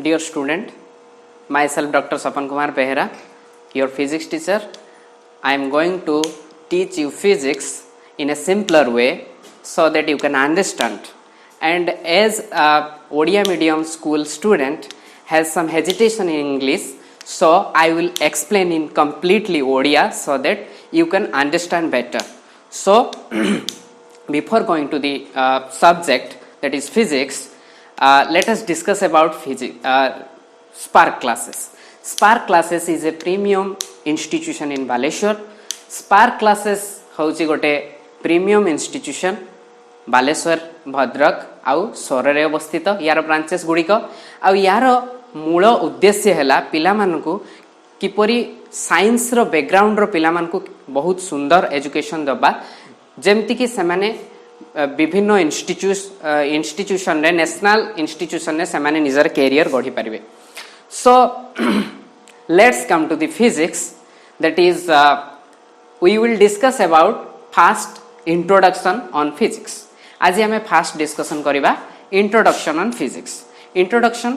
Dear student, myself Dr. Sapan Kumar Behera, your physics teacher. I am going to teach you physics in a simpler way so that you can understand. And as a Odia medium school student has some hesitation in English, so I will explain in completely Odia so that you can understand better. So before going to the subject, that is physics, let us discuss about Spark classes. Spark classes is a premium institution in Baleshwar. Spark classes होउची गोटे premium institution Baleshwar Bhadrak आउ सोरे अवस्थित यार branches गुड़िक आउ यार मूल उद्देश्य है पिला मानकु किपरि साइंस रो बैकग्राउंड रो पिला मानकु बहुत सुंदर एजुकेशन दबा जेमति कि सेमाने विभिन्न इंस्टीट्यूशन रे नेशनल इंस्टीट्यूशन रे सेमाने निजर कैरियर गढ़ी पारिबे. So let's come to the physics, that is we will discuss about first introduction on physics. आज हमें फास्ट डिस्कशन करिबा इंट्रोडक्शन ऑन फिजिक्स. इंट्रोडक्शन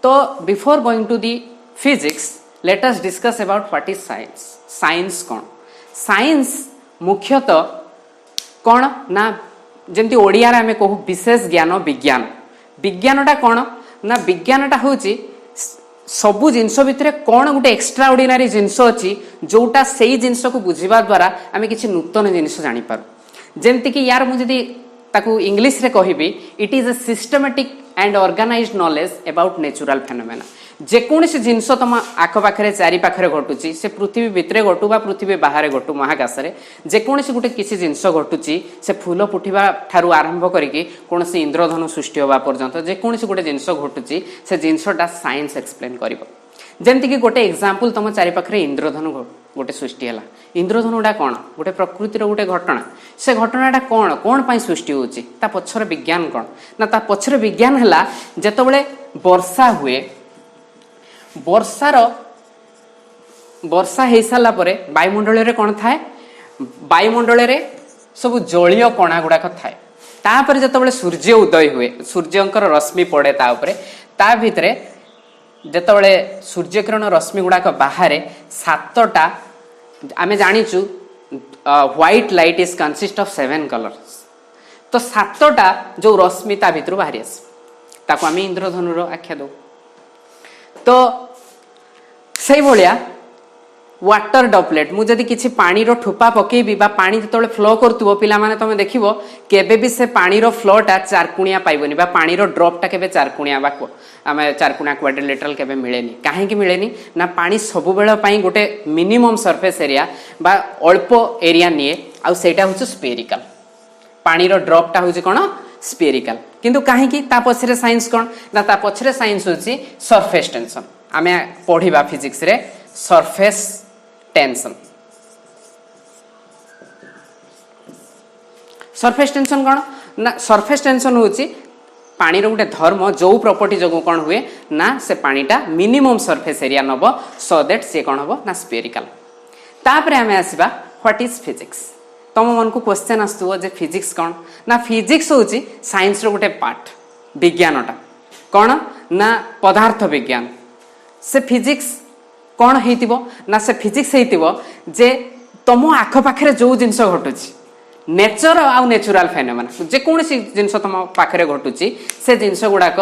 तो before going to the physics let us discuss about what is science. Science कौन? Science मुख्यतः कौन ना जेमती ओडिया रे हमें कहू विशेष ज्ञान विज्ञान. विज्ञानटा कौन ना विज्ञानटा होची सबु जिनस भितर कौन गोटे एक्स्ट्रा ऑर्डिनरी जिनस अच्छी जोटा से जिनस को बुझा द्वारा आम कि नूतन जिनस जापर. जमती कि यार मुझे ताकू इंग्लिश रे कहबी it is a systematic and organised knowledge about natural phenomena. जेकोसी जिनस तुम आखपाखे चारि पाखे घटुची से पृथ्वी भितर घटू बा पृथ्वी बाहर घटू महाकाश में जेकोसी गोटे किसी जिनस घटुची से फूल फुटिबा ठारू आरंभ करके कौन से इंद्रधनु सृष्टि होगा पर्यंत जेकोसी गोटे जिनस घटुची से जिनसटा साइंस एक्सप्लेन कर. जमती कि गोटे एग्जांपल तुम चारि पाखे इंद्रधनु गोटे सृष्टि है. इंद्रधनुटा कौन गोटे प्रकृतिर गोटे घटना. से घटनाटा कौन कौन पाई सृष्टि होची ता पछर विज्ञान कौन ना ता पछर विज्ञान है जेतबेले वर्षा हुए वर्षार वर्षा हो सारा वायुमंडल रे कौन थाए वायुमंडल रे सब जलीय कणा गुड़ाक थाए. तापर जेतबेले सूर्य उदय हुए सूर्यंकर रश्मि पड़े ता उपरे ता भितरे जेतबेले सूर्य किरण रश्मि गुड़ाक बाहर सातटा आमे जानिचु white light is consist of 7 colours. तो सातटा जो रश्मि ता भितर बाहरी आस ताको आमे इंद्रधनुर आख्या दो. तो से भाया वाटर डॉपलेट मुझे किसी पानी रो ठोपा पकेबी बा पानी जो फ्लो करतुबो पिला माने तमे देखिबो केबे भी से पानी रो फ्लोटा चारकुणिया पाइबनी बा पानी रो ड्रॉपटा केबे चारकुणिया बा आमे चारकुणिया क्वाड्रिलेटरल केबे मिलेनी. काहे कि मिलेनी ना पानी सब बेला पई गोटे मिनिमम सरफेस एरिया बा अल्प एरिया निए आ सेटा होछ स्फेरिकल. पानी रो ड्रॉपटा होछ कोन स्फेरिकल. किंतु काहे कि ता पछरे साइंस कोन ना ता पछरे साइंस होची सरफेस टेंशन. आमे पढिबा फिजिक्स रे सरफेस टेंशन. सरफेस टेंशन कौन ना सरफेस टेंशन होची पानी रो गोटे धर्म जो प्रॉपर्टी जो कौन हुए ना से पानीटा मिनिमम सरफेस एरिया नब सो दैट से कौन हबो ना स्फेरिकल. तापरे हमें आसीबा व्हाट इज फिजिक्स. तुम मन को क्वेश्चन आसुव जे फिजिक्स कौन ना फिजिक्स होची साइंस रो गोटे पार्ट विज्ञानटा कौन ना पदार्थ विज्ञान. से फिजिक्स कौन हेतिबो ना से फिजिक्स हेतिबो जे तुम आखपाखे जो जिनस घटुची नेचर आउ नेचुरल फेनोमेना जेकोसी जिनस तुम पाखे घटुची से जिनस गुड़ाक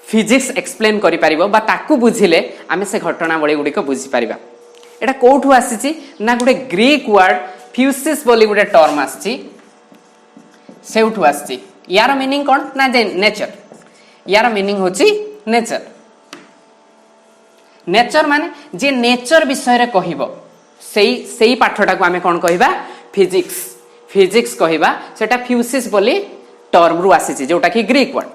फिजिक्स एक्सप्लेन करि परिबो बा ताकू बुझिले आमे से घटनावली गुड़िक बुझी पारिबा. एटा कोठु आसीची ना गोटे ग्रीक वर्ड फ्यूसिस बोली गोटे टर्म आसी सेउठु आसी. यार मीनिंग कौन ना नेचर. यार मीनिंग होची नेचर. नेचर माने जे नेचर विषय रे कहिबो सेई पाठटा को आमे कोन कहिबा फिजिक्स. फिजिक्स कहिबा सेटा फ्यूसिस बोली टर्म रु आसीची जोटा कि ग्रीक वर्ड.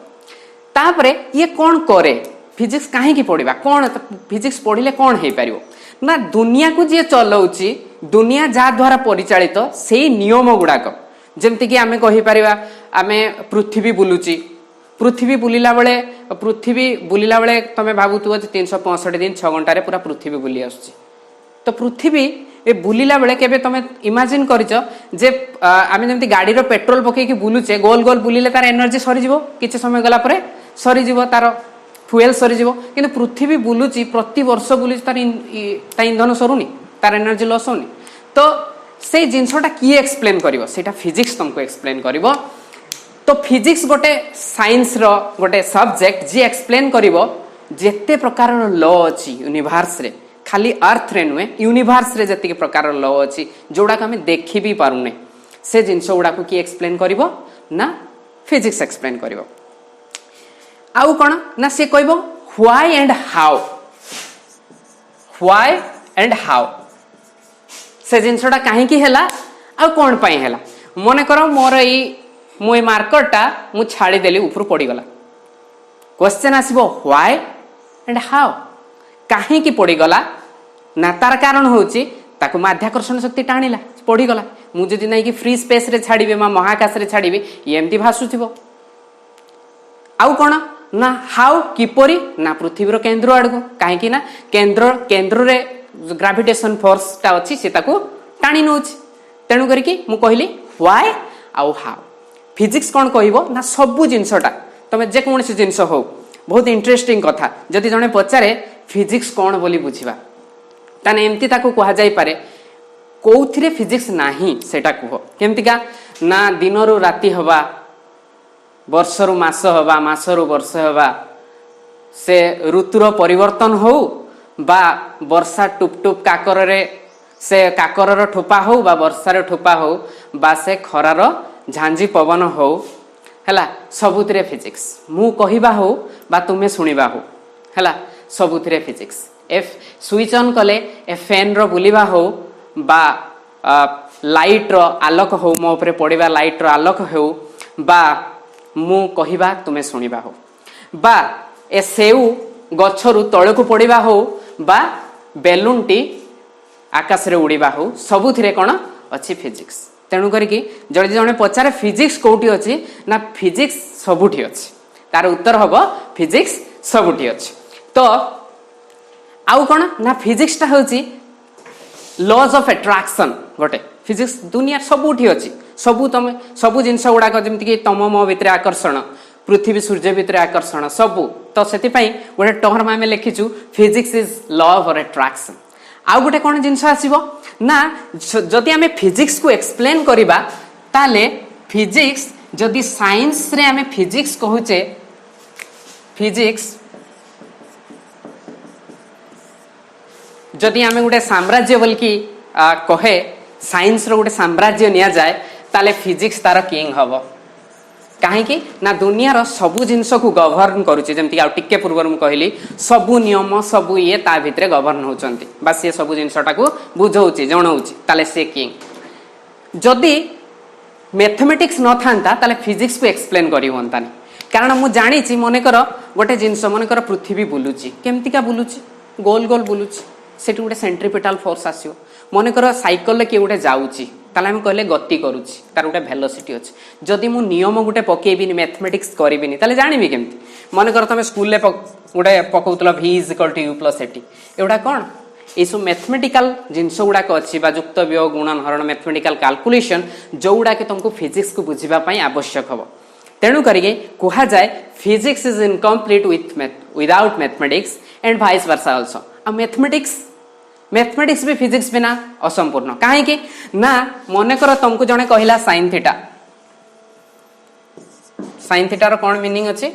तापरे ये कोन करे फिजिक्स काहे की पढिबा कोन फिजिक्स पढिले कोन हे परिबो ना दुनिया को जे चलाउची दुनिया जा द्वारा परिचालित सेई नियम गुडाक जेमति कि आमे कहि परिबा आमे पृथ्वी बुलुची पृथ्वी बुलिला बेले तमे भाबुतुव 365 दिन 6 घंटा रे पूरा पृथ्वी बुली आसुची. तो पृथ्वी ए बुलिला बेले केबे तमे इमेजिन करिच जे आमे जेमति गाड़ी रो पेट्रोल पके कि बुलुचे गोल गोल बुलिले तार एनर्जी सरी जिवो किछ समय गला परे सरीजीव तार फ्यूएल सरीजीव किंतु पृथ्वी बुलूची प्रति वर्ष बुलूची तार इंधन सरुनी तार एनर्जी लॉस होनी तो से जिनसटा किए एक्सप्लेन करिवो सेटा फिजिक्स तुमको एक्सप्लेन करिवो तो फिजिक्स गोटे साइंस रो गोटे सब्जेक्ट जी एक्सप्लेन करिवो जेते प्रकार लॉ अछि यूनिवर्स रे खाली अर्थ रे नुहे यूनिवर्स रे जति प्रकार लॉ अछि जोडा के हमें देखि भी पारुने से जिनस गुडा को की एक्सप्लेन करिवो ना फिजिक्स एक्सप्लेन करिवो आउ कोन ना से कहबो व्हाई एंड हाउ से जिनसटा कहीं की हैला आ कोन पई हैला मने करो मोर मुई मार्करटा मु छाड़ी देली ऊपर पड़ी गला क्वेश्चन आसीबो व्हाई एंड हाउ कहीं की पड़ी गला ना तार कारण होची ताकू माध्याकर्षण शक्ति टाणिला पड़ी गला मु जदी नै कि फ्री स्पेस रे छाड़ीबे मा महाकाश रे छाड़ीबे एमती भासुथिबो आउ कोन ना हाउ किपरि ना पृथ्वीर केंद्र आडको काहे कि ना केंद्र रे ग्रेविटेशन फोर्स ता अछि से ताकू टाणी नउछि तेनु करी कि मु कहली व्हाई आउ हाउ फिजिक्स कोन कहइबो ना सबु जिंसटा तमे जे कोनसी जिंस हो बहुत इंटरेस्टिंग कथा जदि जने पचारे फिजिक्स कोन बोली बुझिबा ताने एमती ताकू कहा जाई पारे कोउथिरे फिजिक्स नाही सेटा कुहो केमतिका ना दिनरु राती हवा वर्षरु मास हवा मासरु वर्ष हवा से ऋतुर परिवर्तन हो बा वर्षा टुप टुप काकर रे से काकर ठोपा हो बा वर्षार ठोपा हो बा से खरार झांझी पवन हो हैला सबुतिरे फिजिक्स मु कहिबा हो बा तुमे सुनिबा हो हैला सबुतिरे फिजिक्स एफ स्विच ऑन कले ए फैन रो बुलिबा हो बा लाइट रो आलोक हो मो ऊपर पड़िबा लाइट रो आलोक हो बा मु कहिबा तुमे सुनिबा हो बा ए सेउ गछरु तळकु पड़िबा हो बा बेलून टी आकाश रे उड़ीबा हो सबुथिरे कोन अछि फिजिक्स तेनु करी कि जदि जने पचारे फिजिक्स कोठी अछि ना फिजिक्स सबुठी अछि तार उत्तर हबो फिजिक्स सबुठी अछि तो आउ कोन ना फिजिक्स ता होछि लॉज ऑफ अट्रैक्शन गोटे फिजिक्स दुनिया सबुठी अछि सबु जिनस गुडा जेमति कि तम मो भितरे आकर्षण पृथ्वी सूर्य भितर आकर्षण सबू तो सेति पई गोटे टर्म आमे लिखिचु physics is law of attraction आउ गोटे कोन जिंस आसीबो ना जदि आमे फिजिक्स को एक्सप्लेन करिबा ताले फिजिक्स जदि साइंस रे आमे फिजिक्स कहूचे फिजिक्स जदि आमे गोटे साम्राज्य बल्कि कहे साइंस रो गोटे साम्राज्य निया जाए ताले फिजिक्स तार किंग हबो काहे कि ना दुनिया रो सबु जिंस को गवर्न करूची जेमति आ टिके पूर्व मु कहली सबु नियम सबु ये ता भितरे गवर्न होचंती बस ये सबु जिंसटा को बुझौची जणौची ताले से किंग जदि मैथमेटिक्स न थांता ताले फिजिक्स को एक्सप्लेन करि होंतानी कारण मु जानि छि मने कर गोटे जिंस मने कर पृथ्वी बुलुची केमति का बुलुची गोल गोल बुलुची सेटु गोटे सेंट्रिपिटल फोर्स आसियो मने कर साइकल के गोटे जाउची ताले हम कहले गति करूची तार गोटे वेलोसिटी अछि जदि मु नियम गोटे पकेबिनी मैथमेटिक्स करिबिनी ताले जानिबी केमति मने कर तमे स्कूल ले गोटे पकौतला v = u + at एडा कोन एसो मैथमेटिकल जिंस गुडा को अछि बा युक्त वियोग गुणन हरण मैथमेटिकल कैलकुलेशन जोउडा के तुमको फिजिक्स को बुझिबा पई आवश्यक हबो तेनु करिके कोहा जाय physics is incomplete without mathematics and vice versa also आ मैथमेटिक्स भी फिजिक्स बिना असंपूर्ण काहे कि ना मने कर तुमको जने कहिला sin थीटा रो कोन मीनिंग अछि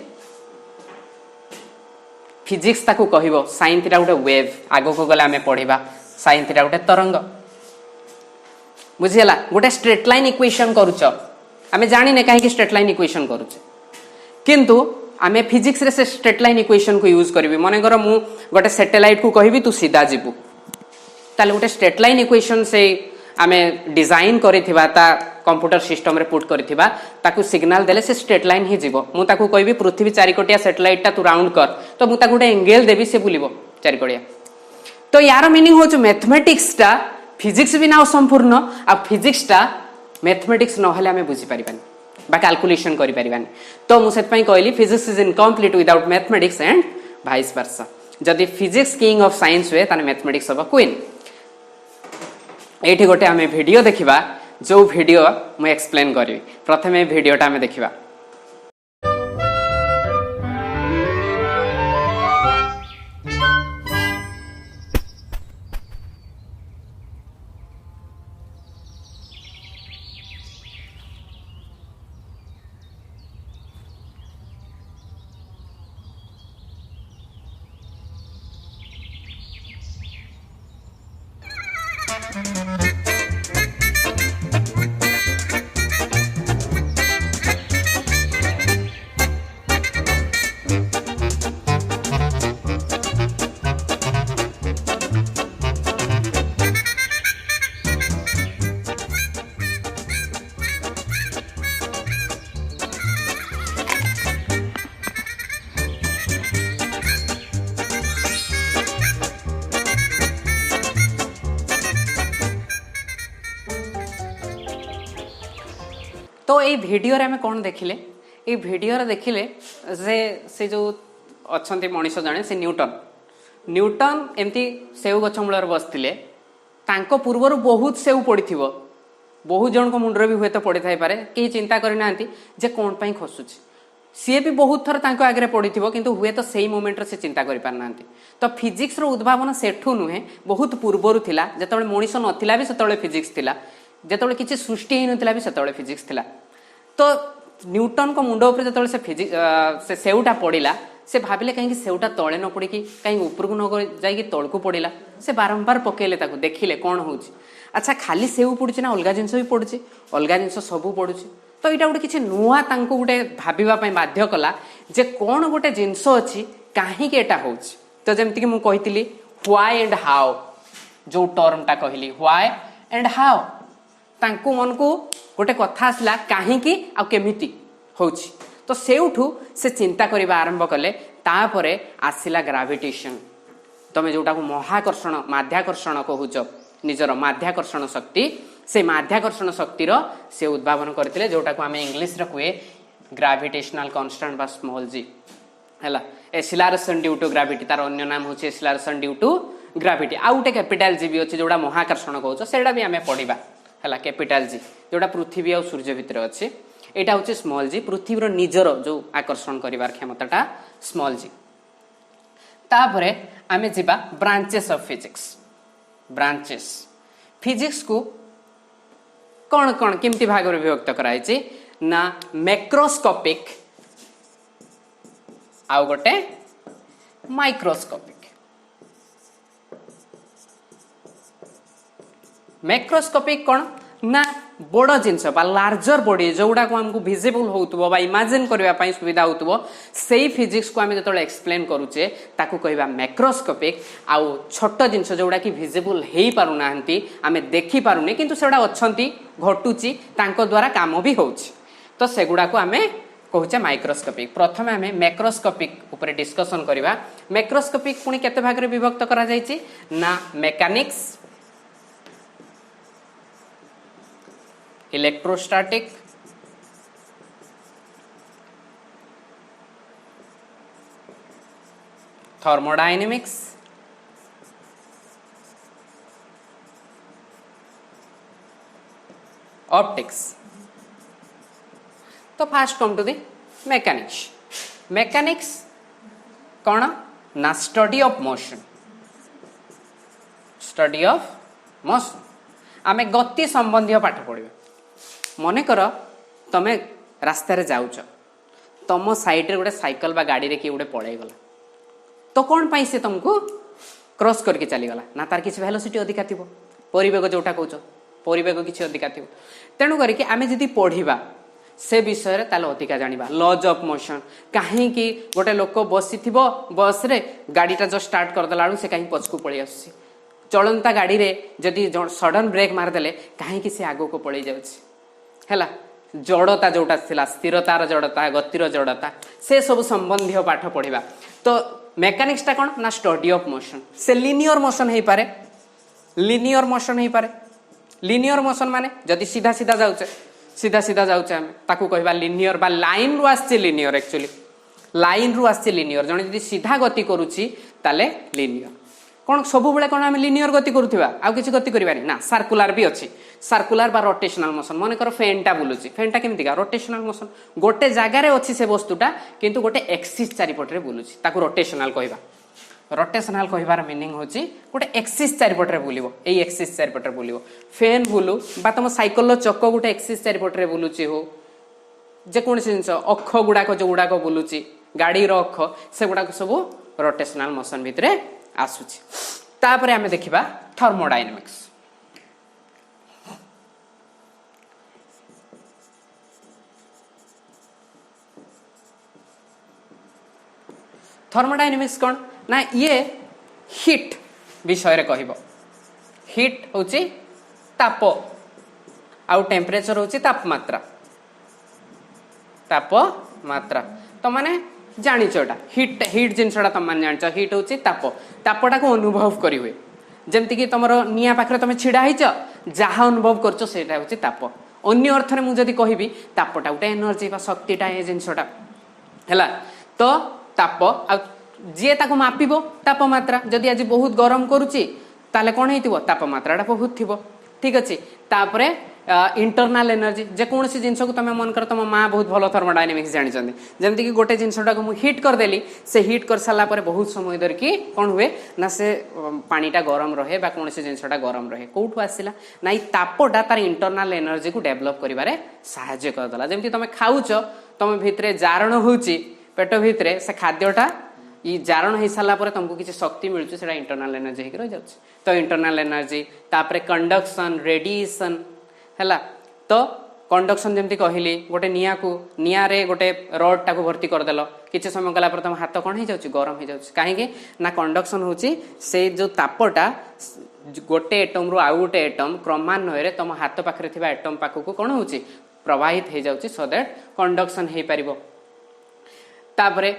फिजिक्स ताकू कहिबो sin थीटा गोटे वेव आगो को गले हमें पढिबा sin थीटा गोटे तरंग बुझियला गोटे स्ट्रेट लाइन इक्वेशन करूछ हमें जानि ने काहे कि स्ट्रेट लाइन इक्वेशन करूछ किंतु आमे फिजिक्स रे से स्ट्रेट लाइन इक्वेशन को यूज करबी मने कर मु गोटे सैटेलाइट को कहिबी तू सीधा जिबू ताले गोटे स्ट्रेट लाइन इक्वेशन से आमे डिजाइन करिथिबा ता कंप्यूटर सिस्टम रे पुट करिथिबा ताकू सिग्नल देले से स्ट्रेट लाइन ही जीवो मु ताकू कहबी पृथ्वी चारिकोटिया सैटेलाइट ता तू राउंड कर तो मु ताकू गोटे एंगल देबी से बुलिबो चारिकोटिया तो यार मीनिंग होच मैथमेटिक्स ता फिजिक्स बिना असंपूर्ण आ फिजिक्स ता मैथमेटिक्स न हले हमें बुझी परिबानी बा कैलकुलेशन करि परिबानी तो मु सेत पई कहली physics is incomplete without mathematics and vice वर्सा जदि फिजिक्स किंग ऑफ साइंस हुए ताने मैथमेटिक्स अब क्वीन एठी गोटे हमें वीडियो देखिबा जो वीडियो मैं एक्सप्लेन करी प्रथमे वीडियोटा हमें देखिबा तो ये भिडियो आम कौन देखिले ये भिडियो देखिले से जो अच्छा मनीष जड़े से न्यूटन एमती सेव गछ मूल बसते पूर्वर बहुत सेव पड़ी बहुत जन को मुंडर भी हुए तो पड़ी थाई पारे कहीं चिंता करना जे कौन पाई खसुची सी भी बहुत थर आगे पड़ी किंतु हुए तो सही मोमेंट से चिंता कर पारना तो फिजिक्स रो उद्भावन सेठू नुहे बहुत पूर्वर थिला जेतबेले मनीष नथिला भी सेतबेले फिजिक्स थिला जेतबेले किछि सृष्टि ही नथिला भी सेतबेले फिजिक्स थिला तो न्यूटन को मुंड उपर जेतबेले से फिजिक्स से सेवटा पड़िला से भाविले कहीं सेवटा तले न पड़ी कहीं ऊपर को न जाइए तलू पड़ा से बारंबार पकेले ताकू देखिले कौन हो अच्छा खाली सेव पड़ुछि ना अलग जिनस भी पड़ुछि अलग जिनस सबू पड़ुछि तो यहाँ गोटे किसी नुआ गोटे भावाई बाध्य कला जे कौन गोटे जिनस अच्छी कहीं हो तो जमीक मुझे व्हाई एंड हाउ जो टर्मटा कहली व्हाई एंड हाउ तांकु मन को गोटे कथा आसला कहीं केमिति होछि तो सेउठू से चिंता करबा आरंभ कले तापरे आसिला ग्रेविटेशन तमे जोटा को महाकर्षण माध्याकर्षण कहूच निजर माध्याकर्षण शक्ति से माध्याकर्षण शक्तिर से उद्भावन करथिले जोटा को आमे इंग्लिश रे कुए ग्रेविटेशनल कांस्टेंट बा स्मॉल जी हैला एक्सीलरेशन ड्यू टू ग्रेविटी तार अन्य नाम होचे एक्सीलरेशन ड्यू टू ग्रेविटी आ उटे कैपिटल जी भी अछि जोटा महाकर्षण कहूच सेडा भी आमे पढिबा हैला कैपिटल जी जोटा पृथ्वी और सूर्य भितर अछि एटा होचे स्मॉल जी पृथ्वीर निजर जो आकर्षण करिवार क्षमताटा स्मॉल जी तापरे आमे जिबा branches of physics branches physics को कौन कौन किमती भाग में विभक्त कराई ना मैक्रोस्कोपिक आउ गोटे माइक्रोस्कोपिक मैक्रोस्कोपिक कौन ना बड़ जिनस लार्जर बॉडी जोड़ा को हमको विजिबल होतबो बा इमेजिन करबा पई सुविधा होतबो सेही फिजिक्स को आमे जतले एक्सप्लेन करूचे ताकू कहबा मैक्रोस्कोपिक आउ छोट जिनस जोड़ा की विजिबल हेई पारु नाहंती आमे देखि पारुने किंतु सेडा अछंती घटुची तांको द्वारा काम भी होउची तो सेगुडा को आमे कहूचे माइक्रोस्कोपिक प्रथमे आमे मैक्रोस्कोपिक ऊपर डिस्कशन करबा मैक्रोस्कोपिक पुनी केते भाग रे विभक्त करा जायछि ना मेकानिक्स इलेक्ट्रोस्टैटिक थर्मोडायनेमिक्स ऑप्टिक्स तो fast come to the mechanics mechanics कौन ना स्टडी ऑफ मोशन आमे गति संबंधी पाठ पढ़ा मन कर तमे रास्तार जाऊच तुम साइड गोटे साइकिल बा गाड़ी रे किए गोटे पलैगला तो कौन पाई से तुमको क्रॉस करके चलीगला ना तार किसी वेलोसिटी अधिका थी परिवेग जोटा कौच परिवेग किसी अधिका थी तेणु करके आमे जदि पढ़िबा से विषय रे ताले अधिका जानिबा लॉज ऑफ मोशन कहीं गोटे लोक बसी बस रे गाड़ीटा जो स्टार्ट कर देला से कहीं पछकू पळी आसी चलंता गाड़ी रे जदि सडन ब्रेक मारदेले कहीं से आगो को पळी जाउछि हैला जड़ता जोटा थिला स्थिरतार जड़ता गतिर जड़ता से सब संबंधी पाठ पढ़िबा तो मेकानिक्स टा कौन ना स्टडी ऑफ मोशन से लिनियर मोशन हे पारे लिनियर मोशन हे पारे लिनियर मोशन माने जदि सीधा सीधा जाउचे हम ताकू कहबा लिनियर बा लाइन रु आछि लिनियर एक्चुअली लाइन रु आछि लिनियर जने जदि सीधा गति करूची ताले लिनियर कौन सब बेले कौन आम लिनियर गति करुवा आउ किसी गति करवानी ना सर्कुलर भी अच्छी सर्कुलर बा रोटेशनल मोशन मन कर फैनटा बुलूची फैनटा केमती रोटेशनल मोशन गोटे जगार अच्छी से वस्तुटा किंतु गोटे एक्सिस चारिपटे बुलूची ताकू रोटेशनल कहबा रोटेशनल कहबार मीनिंग होची गोटे एक्सिस चारिपटे बुलिबो एई एक्सिस चारिपटे बुलिबो फैन बुलू बा तुम साइकल चक गोटे एक्सिस चारिपटे बुलूची हो जेकोसी जिनस अक्ष गुड़ाक जो गुड़ाक बुलूची गाड़ी अक्ष से गुड़ाक सब रोटेशनल मोशन भितर आसुची तापरे आमे देखिबा थर्मोडायनेमिक्स थर्मोडायनेमिक्स कौन ना ये हिट विषय रे कहबो हिट होची ताप आउ टेम्परेचर होची तापमात्रा तो माने जानिच हिट हिट जिनसा तुम मैंने जान हिट हूँ ताप तापटा को अनुभव करी हुए जमती कि तुम निया पाखे तुम छिड़ा जहाँ अनुभव कर ताप अन्य अर्थ में मुझे कहबी तापटा गोटे एनर्जी बा शक्तिटा ए जिनसटा है तो ताप जी ताको मापिबो तापमात्रा जदि आज बहुत गरम करुच्ची ताले कौन हो तापमात्रा बहुत थी ठीक अच्छे तापरे इंटरनाल एनर्जी जेकोसी जिनस को तुम मन कर तुम माँ बहुत भल थर्मोडायनामिक्स जानी जमती कि गोटे जिनसटा को हिट करदेली से हिट कर सारा पर बहुत समय धरिकी कौन हुए ना से पानीटा गरम रहे बा कौन जिनसटा गरम रहे कौटू आसला ना ये तापटा तार इंटरनाल एनर्जी को डेभलप करिबारे साहाय्य करदेला जमती तुम खाऊच तुम भितर जारण होची पेट भितर से खाद्यटा ये जारण हो सारा पर तुमको किसी शक्ति मिलूँ से इंटरनाल एनर्जी होकर रही जाऊँ तो इंटरनाल एनर्जी तापर कंडक्शन रेडिएशन है तो कंडक्शन जमती कहली गोटे निया को निया रे गोटे रड टाक भर्ती करदेल किसी समय गला पर तुम हाथ कौन हो जाऊँ गरम हो जाऊँ कहीं ना कंडक्शन होची से जो तापटा गोटे एटम रु आउ गोटे एटम क्रमान्वय तुम हाथ पाखे थिबा एटम पाखक कौन होची प्रवाहित हो जाऊँ सो दैट कंडक्शन हो पारिबो तापरे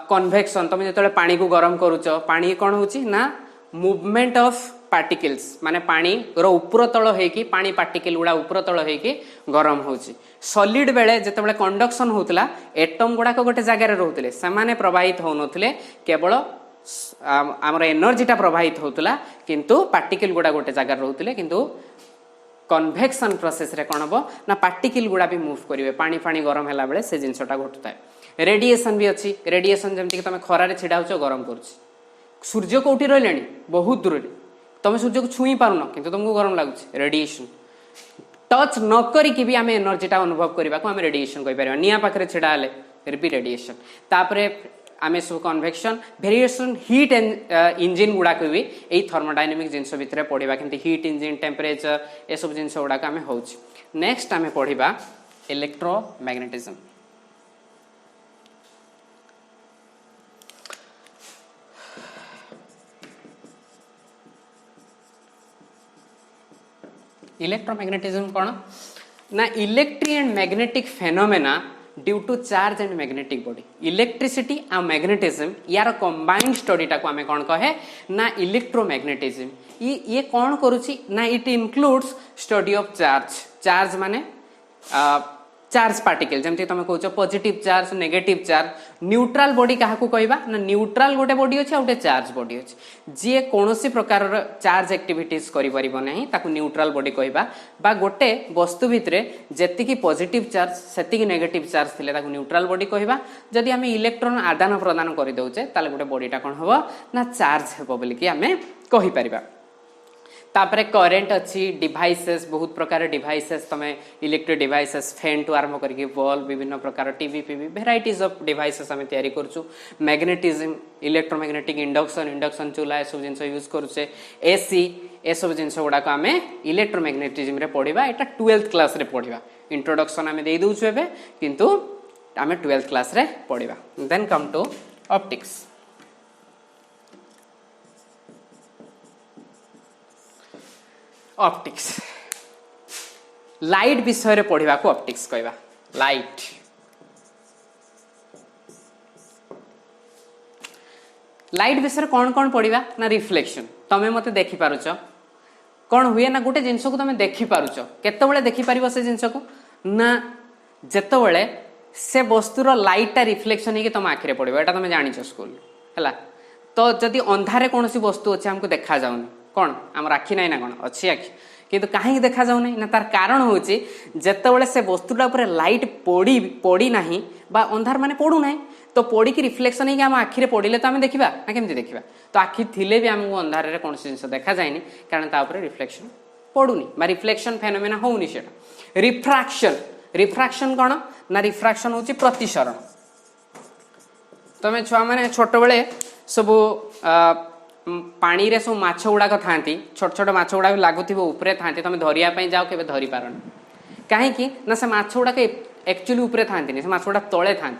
कन्वेक्शन तुम जो पानी को गरम करुच पानी कौन होची ना मूवमेंट ऑफ पार्टिकल्स माने पानी रो ऊपर तल होइकी पानी पार्टिकल गुड़ा ऊपर तल होइकी गरम होची सॉलिड बेले जेतेबेले कंडक्शन होतला एटम गुड़ा को गोटे जगह रे रहउतले समाने प्रवाहित होनथले केवल हमर एनर्जीटा प्रवाहित होतला किंतु पार्टिकल गुड़ा गोटे जगह रहउतले किंतु कन्वेक्शन प्रोसेस रे कोन हबो ना पार्टिकल गुड़ा भी मूव करिवे पानी पानी गरम हैला बेले से जिनसटा घटुताय रेडिएशन भी अच्छी रेडिएशन जमती कि तुम खरारे छिड़ा हो गरम करुच्छ सूर्य कौटी रही बहुत दूर तुम सूर्य को छुई पारुन किंतु तुमको गरम लगुच रेडिएशन टच न करिकी भी आम एनर्जीटा अनुभव करने को आम रेडिएशन कहीपर निया पाखे छिड़ा हेले फिर भी रेडिएशन तापरे आम सब कन्वेक्शन वेरिएशन हीट इंजिन गुड़ाक भी यही थर्मोडायनामिक जिनस भितर पढ़ा कि हीट इंजिन टेम्परेचर ये सब जिनस गुड़ाक आम हो नेक्स्ट आम पढ़ा इलेक्ट्रोमैग्नेटिज्म इलेक्ट्रोमैग्नेटिज्म कौन ना electric and magnetic phenomena due to charge and magnetic body electricity आ मैग्नेटिज्म यार कंबाइंड स्टडी टाको आमे कौन कहे ना इलेक्ट्रोमैग्नेटिज्म ये कौन करुची ना it includes study of charge charge माने चार्ज पार्टिकल जमती तुम कह positive charge negative charge neutral body क्या कहवा ना न्यूट्रल गोटे बॉडी अच्छे गोटे चार्ज बॉडी अच्छे जी कौन प्रकार चार्ज एक्टिविटीज करें ताकू न्यूट्रल बॉडी कहवा बा गोटे वस्तु भितर जी पॉजिटिव चार्ज से नेगेटिव चार्ज थिले ताकू न्यूट्रल बॉडी कहवा जदि आम इलेक्ट्रॉन आदान प्रदान कर दौचे ताले गोटे बॉडीटा कौन हम ना चार्ज हे बोलिकी आम कहीपर तापरे करेंट अच्छी डिवाइसेस बहुत प्रकार डिवाइसेस तुम इलेक्ट्रिक डिवाइसेस फैन टू आरंभ करके बल्ब विभिन्न प्रकार टीवी पीवी भेराइटीज ऑफ डिवाइसेस आम तैयारी करछु मैग्नेटिज्म इलेक्ट्रोमैग्नेटिक इंडक्शन इंडक्शन चूल्हा सब जिन यूज करुचे एसी ए सब जिन गुड़ाक आम इलेक्ट्रोमैग्नेटिज्म रे पढ़ा यहाँ 12th क्लास रे पढ़ा इंट्रोडक्शन आम दे दूछु एबे किंतु आम 12th क्लास रे पढ़ा then come to optics optics light विषय पढ़ा को ऑप्टिक्स कहवा लाइट लाइट विषय कौन कौन पढ़ा ना रिफ्लेक्शन तमें मत देखी पारुच कौन हुए ना गोटे जिनस को तुम देखी पारुच केतबेले देखी पारिबो से जिनस को ना जेतबेले से वस्तुर लाइटा रिफ्लेक्शन होगी तुम आखिरे पड़ो यहाँ तुम जान स्कूल है तो जदि अंधारे कौन सी वस्तु अच्छे हमको देखा जाऊनी कौन आम आखि ना कौन अच्छी आखि किंतु कहीं देखा जाऊनी ना तार कारण हूँ जितेबाला से वस्तुटा उपर लाइट पड़ी ना बा अंधार माने पड़ू ना तो पड़ी की रिफ्लेक्शन होगी आम आखिरे पड़े तो आम देखा ना केमती देखा तो आखि थिले भी आमको अंधारे कौन जिन देखा जाए कारण तापर रिफ्लेक्शन पड़ूनी बा रिफ्लेक्शन फेनोमेना होनी से रिफ्राक्शन रिफ्राक्शन कौन ना रिफ्राक्शन हूँ प्रतिसरण तुम छुआ मैंने छोट बेले सब पानी रे सब माछ गुड़ाक था छोट छोट माछ गुड़ाक लगुव उपरे था तुम धरियापी जाओ के धरी पारन कहीं ना से माछ गुड़ाक एक्चुअली उपरे था से माछ गुड़ा तले था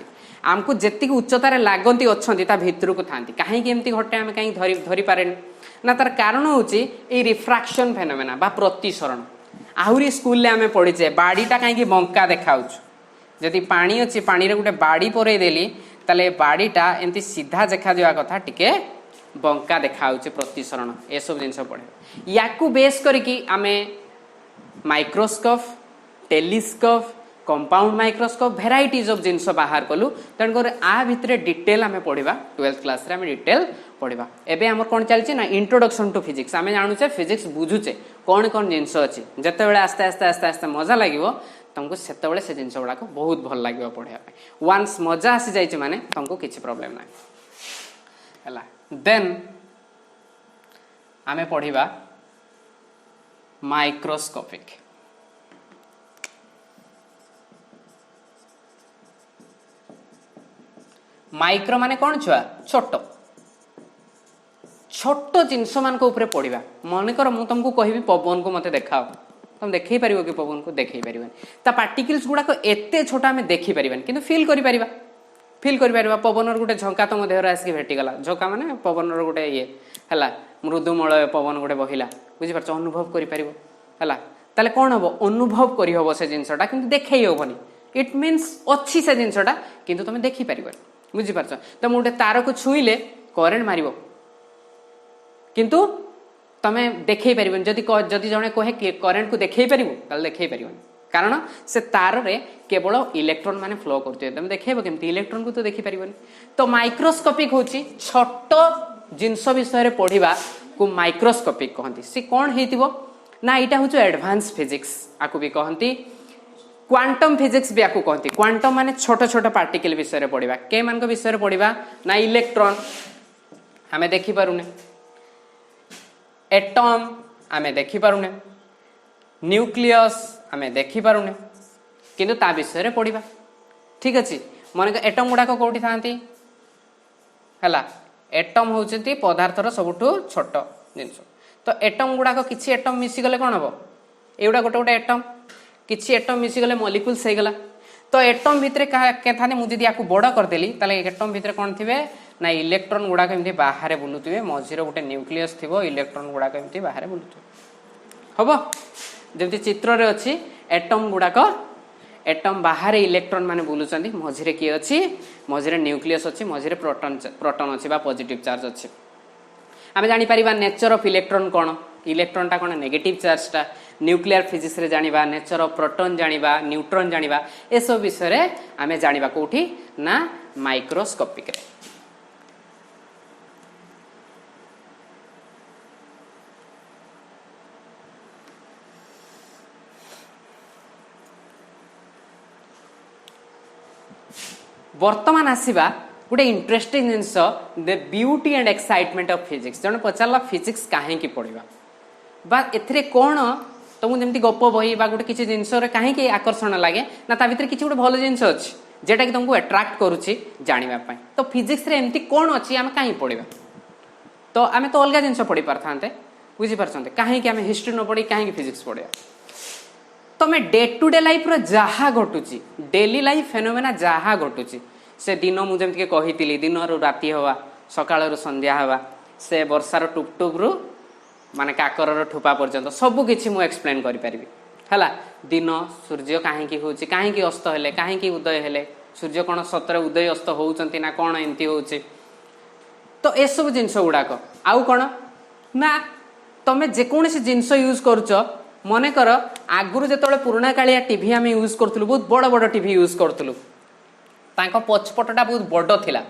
आमको जी उच्चतार लगती अच्छा भितर को था कहीं एमती घटे आम कहीं धरी पारे ना तार कारण हूँ रिफ्राक्शन फेनोमेना बा प्रतिसरण आहरी स्कूल आम पढ़ीचे बाड़ीटा कहीं बंका देखा जदि पानी अच्छी पानी रे गोटे बाड़ी परे देली ताले बाड़ीटा एमती सीधा देखा जावा कथा टिके बंका देखा प्रतिसरण ये सब जिन पढ़े या बेस करिकी आमे microscope telescope compound microscope varieties of जिनस बाहर कलु तेणुकर आ भितर डिटेल आम पढ़ा 12th क्लास रे आम डिटेल पढ़ा एबे हमर कोन चलछि ना इंट्रोडक्शन टू फिजिक्स आम जानूचे फिजिक्स बुझुचे कौन कौन जिनस अच्छी जिते बड़े आस्ते आस्ते आस्ते आस्ते मजा लगे तुमको सेतबेले से जिनस गुड़ाक बहुत भल लगे पढ़ाई वन्स मजा आसी जाइए माने तुमको किसी प्रॉब्लम ना है देन आमे पढ़िबा माइक्रोस्कोपिक माइक्रो माने कौन छुआ छोट छोट जिनस मान पढ़ा मनकर मु तुमको कहबी पवन को मत देखाओ तुम देखई पारिबो कि पवन को देखई पारिबन ता पार्टिकल्स गुडा को एते छोटा हमें देखि पारिबन किंतु फील करि परिबा पवन गोटे झंका तुम देहर आसिक भेटिगला झंका माने पवन गोटे ये है मृदुमलय पवन गोटे बहिला बुझिपार अनुभव करा ताले कौन हम अनुभव करहब से जिनसटा कि देखई हेबनी इट मीन्स अच्छी से जिनसटा किंतु तुम देखिपार बुझिपार तो गोटे तार को छुईले करेन्ट मार किंतु तमे देखई पारिबन जदि जने कहे करेन्ट को देखई पारिबो ताले देखई पारिबन कारण से तार रे केवल इलेक्ट्रॉन माने फ्लो करते तुम देखैबो केमती इलेक्ट्रॉन को तो देखि पारिबन तो माइक्रोस्कोपिक होची छोट जिनस विषय पढ़ा को माइक्रोस्कोपिक कहती सी कौन हेतिबो ना इटा होचो एडवांस फिजिक्स आकु भी कहती क्वांटम फिजिक्स भी आकु कहती क्वांटम माने छोट छोट पार्टिकल विषय पढ़ा के मान विषय पढ़ा ना इलेक्ट्रॉन हमें देखि पारुने एटम आमे देखि पारुने न्यूक्लियस आमे देखि पारुने किंतु ता विषय पढ़ा ठीक अच्छे मन एटम गुड़ाक कौटी था एटम होती पदार्थर सबुठू छोट जिनस तो एटम गुड़ाक किसी एटम मिसीगले कौन हम एगुड़ा गोटे गोटे एटम किसी एटम मिसीगले मॉलिक्यूल्स हो गला तो एटम भितर क्या मुझे या बड़ करदेली एटम भितर कौन थे ना इलेक्ट्रॉन गुड़ाक एमती बाहर बुलुवे मझीर गोटे न्यूक्लियस थी इलेक्ट्रॉन गुड़ाक एमती बाहर बुलुवे हम जमी चित्र रे अच्छी एटम गुड़ाक एटम बाहर इलेक्ट्रॉन माने बुलुचंदी मझीरे किए अच्छी मझीरे न्यूक्लियस अच्छी मझीरे प्रोटॉन अच्छी बा पॉजिटिव चार्ज अच्छी आमे जानि परिबा नेचर ऑफ इलेक्ट्रॉन कौन इलेक्ट्रॉन टा कौन नेगेटिव चार्ज टा न्यूक्लियर फिजिक्स रे जानिबा नेचर ऑफ प्रोटॉन जानिबा न्यूट्रॉन जानिबा ए सब विषय रे आमे जानिबा कोठी ना माइक्रोस्कोपिक रे वर्तमान आसीबा गोटे interesting genus the beauty and excitement of physics जन पचारा फिजिक्स कहीं पढ़ा बा एथरे कौन तुमको जमी गप बही बा गोटे किसी जिनस कहीं आकर्षण लगे ना ता भीतर किसी गोटे भल जिनस अच्छी जेटा कि तुमको अट्राक्ट करुच्ची जानापी तो फिजिक्स रे एमती कौन अच्छी आम कहीं पढ़ा तो आम तो अलग जिनस पढ़ी पारे बुझीपार कहीं आम हिस्ट्री न पढ़ी कहीं फिजिक्स पढ़ा तमें डे टू डे लाइफ जहा घटुची डेली लाइफ फेनोमेना जहा घटुची से दिन मुझे कही दिन रु राति हवा सकाळ संध्या हवा से वर्षार टुपटुप रु माने काकर ठुपा पर्यंत सबकि मुझे एक्सप्लेन करें है दिन सूर्य कहीं हो कहीं अस्त हेले कहीं उदय हेले सूर्य कौन सतरे उदय अस्त होती ना कौन एमती हो तो ए सब जिनस गुड़ाक आउ कौन ना तमें जेकोसी जिनस यूज करुच मन कर आगुरी जो पुराणा कालिया टीवी आम यूज करूँ बहुत बड़ बड़ टीवी यूज करूँ पछपटा बहुत बड़ थिला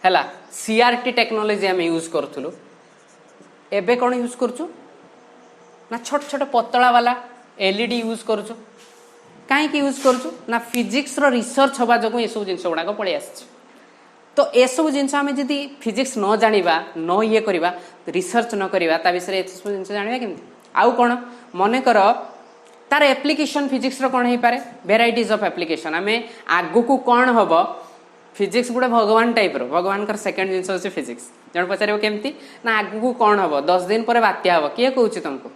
है सीआरटी टेक्नोलोजी आम यूज करूँ एबे कौन यूज करूँ ना छोट छोट पतला वाला एलईडी यूज करूँ कहीं यूज करूँ ना फिजिक्स रिसर्च हवा जो ये सब जिनस गुड़ाक पलि आस तो ये सब जिनस आम जदि फिजिक्स न जानिबा न ये करवा रिसर्च न करवा ता विषय ये सब जिनस जानिबा केमती आउ कौन मन कर तार एप्लिकेशन फिजिक्स कौन हो पारे भेराइटीज ऑफ एप्लिकेशन आम आगु को कौन हम फिजिक्स गोटे भगवान टाइप भगवान का सेकेंड जिनस अच्छे फिजिक्स जन पचार केमती ना आगु को कौन हम 10 दिन पर बात्या हम किए कौच तुमको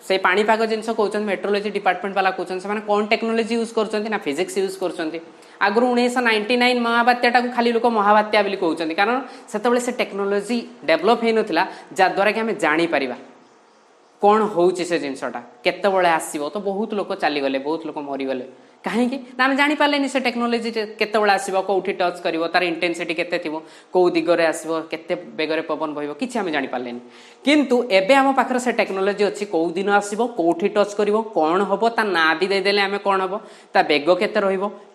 से पाणीपाग जिनस कहते मेट्रोलोजी डिपार्टमेंट वाला कहते हैं कौन टेक्नोलोजी यूज कर फिजिक्स यूज कर आगु 1999 महाबात्या खाली लोक महाबात्या कहते कारण से टेक्नोलोजी डेभलप हो नाला जद्वारा कि आम जापर कौन होची से जिनसटा केतबेले आसीबो तो बहुत लोक चलीगले बहुत लोक मरीगले कहीं ना आम जापारे से टेक्नोलोजी केतबे आसो कौटी टच कर तार इंटेंसिटी केते थी कौ दिगरे आसो केते बेगरे पवन बहब कि आम जापारे किंतु एबे आम पाखर से टेक्नोलोजी अच्छी कौ दिन आसो कौटी टच कर कौन हम ता ना भी देदेले आम कौन हम ता बेग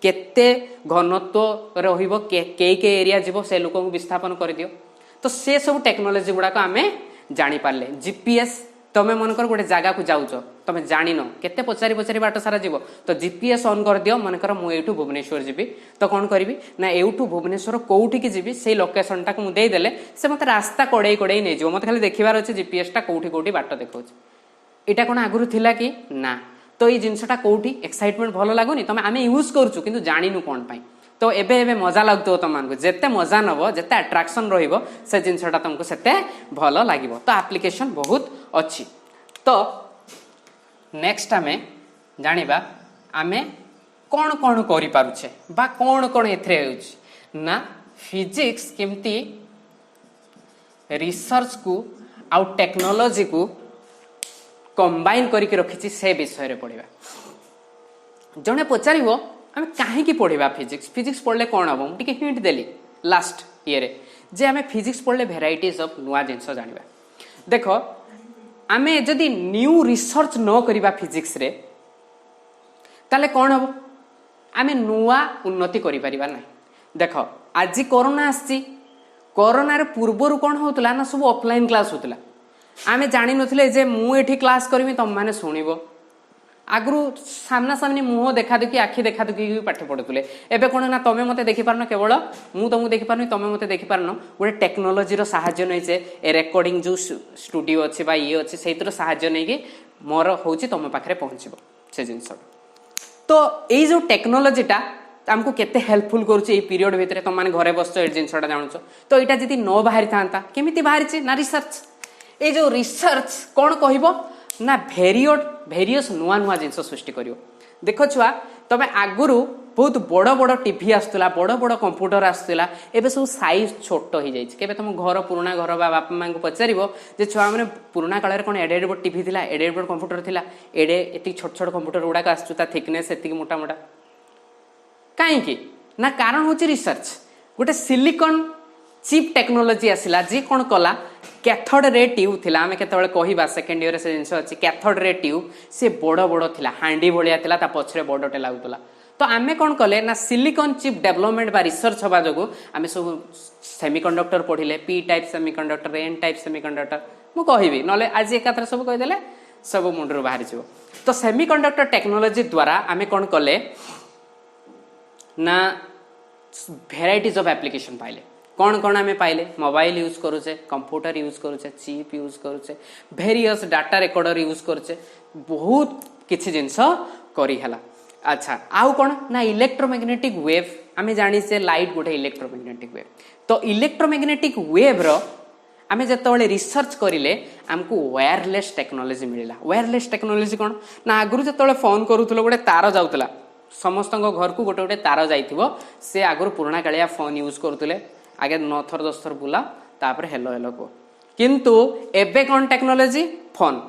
केते घनत्व के एरिया जीव से लोक विस्थापन कर दियो तो से सब टेक्नोलोजी गुड़ाक आम जापारे जीपीएस तुम मनकर गोटे जगह को जाऊच तुम जान केते पचारि पचारि बाट सारा जीव तो जीपीएस ऑन कर दियो मनकर मुझे भुवनेश्वर जीवी तो कौन करी ना एठू भुवनेश्वर कौटी की जीवी से लोकेशन टाक मुदेदेले से मत रास्ता कड़े कड़े नहीं जीव मत खाली देखबार अच्छे जीपीएस टा कौटी कौटी बाट देखा यहाँ कौन आगुरी थिला कि ना तो ये जिनसटा कौटी एक्साइटमेंट भल लगुनि तुम आम यूज करूँ कि जाणीनु कौन पाई तो एबे एबे मजा लगुव तुम जिते मजा नब जिते अट्राक्शन से जिनसटा तुमको सेते भल लगे तो एप्लिकेशन बहुत अच्छी तो नेक्स्ट आम जानिबा आमे कौन कौन करि पारुछे बा कौन कौन एथरे होउछ ना फिजिक्स केमती रिसर्च को आउ टेक्नोलॉजी को कंबाइन करके रखी से विषय रे पढ़िबा जने पचारिबो आम कहीं पढ़ा फिजिक्स फिजिक्स पढ़ले कौन हम मुझे हिंट देली लास्ट ये जे आम फिजिक्स पढ़ले भेराइटीज ऑफ नुआ जिनस जाना देख आम जदि न्यू रिसर्च न करवा फिजिक्स रे ताले कौन हम आम नुआ उन्नति करिपरिबा ना देख आज कोरोना आसी कोरोना पूर्वर कौन होता ना सब ऑफलाइन क्लास होता आम जानी नथिले जे मु एठी क्लास करमी तुम माने सुनिबो आगु सामना सामनी मुह देखा दुखी आखि देखा दुखी पाठ पढ़ुले एबे कौन ना तुम मत देखिपारन केवल मु तुमको देखिपारन तुम मत देखिपारन गोटे टेक्नोलोजी साहाय्य नहीं ए रेकर्डिंग जो स्टूडियो अच्छे ये अच्छे से साहाय्य नहीं कि मोर हूँ तुम पाखे पहुँच से जिनस तो ये जो टेक्नोलोजीटा आमको केते हेल्पफुल करुचे पीरियड भितर तुम मैंने घरे बस जिनसा जानूच तो यहाँ जी न बाहरी था केमी बाहरी ना रिसर्च ये जो रिसर्च कौन कह ना भेरियस नुआ नुआ जिनस सृष्टि कर देख छुआ तुम आगुरी बहुत बड़ बड़ टीवी आसूला बड़ बड़ कंप्यूटर आसूला एबे सब साइज छोट हो जाए तुम घर पुराना घर बापा माँ को पचार जे छुआ मैंने पुराना काल कौन एडे एडे बड़ टीवी थी एडे एडे बड़ कंप्यूटर थी एडे ये छोट छोट कंप्यूटर गुड़ाक आसूँ थिकनेस एति मोटा मोटा कहीं ना कारण हूँ रिसर्च गोटे सिलिकॉन चिप टेक्नोलोजी आसला जी कौन कला कैथोड रे ट्यूब थिला आमे केतबेले कहिबा सेकेंड ईयर से जिनस अछि कैथोड रे ट्यूब से बड़ बड़ थिला हांडी भलिया थिला ता पछरे बड़टे लागुतला तो आमे कोन कले ना सिलिकॉन चिप डेवलपमेंट बा रिसर्च हबा जगो आमे सब सेमीकंडक्टर पढिले P type semiconductor N type semiconductor मु कहिबी नले आज एकात्र सब कहि देले सब मुंडरो बाहरी जिवो तो सेमीकंडक्टर टेक्नोलॉजी द्वारा आमे कोन कले ना भेराइटीज ऑफ एप्लीकेशन पाइले कौन कौन आम पाइले मोबाइल यूज करुचे कंप्यूटर यूज करुचे चिप यूज करुचे भेरियस डाटा रेकर्डर यूज करुचे बहुत किछि जिनस करी हला अच्छा आउ कौन ना इलेक्ट्रोमैग्नेटिक वेव आम जानी लाइट गोटे इलेक्ट्रोमैग्नेटिक वेव तो इलेक्ट्रोमैग्नेटिक वेव रो आम जिते रिसर्च करें आमको वायरलेस टेक्नोलोजी मिलला वायरलेस टेक्नोलोजी कौन ना आगुरी जो फोन करूल गोटे तार जाऊला समस्त घर को गोटे गोटे तार जाइथिबो से आगुरी पुराना कालिया फोन यूज करूले आगे 9 थर 10 थर बुला तापर हेलो हेलो को किंतु एबे कौन टेक्नोलोजी फोन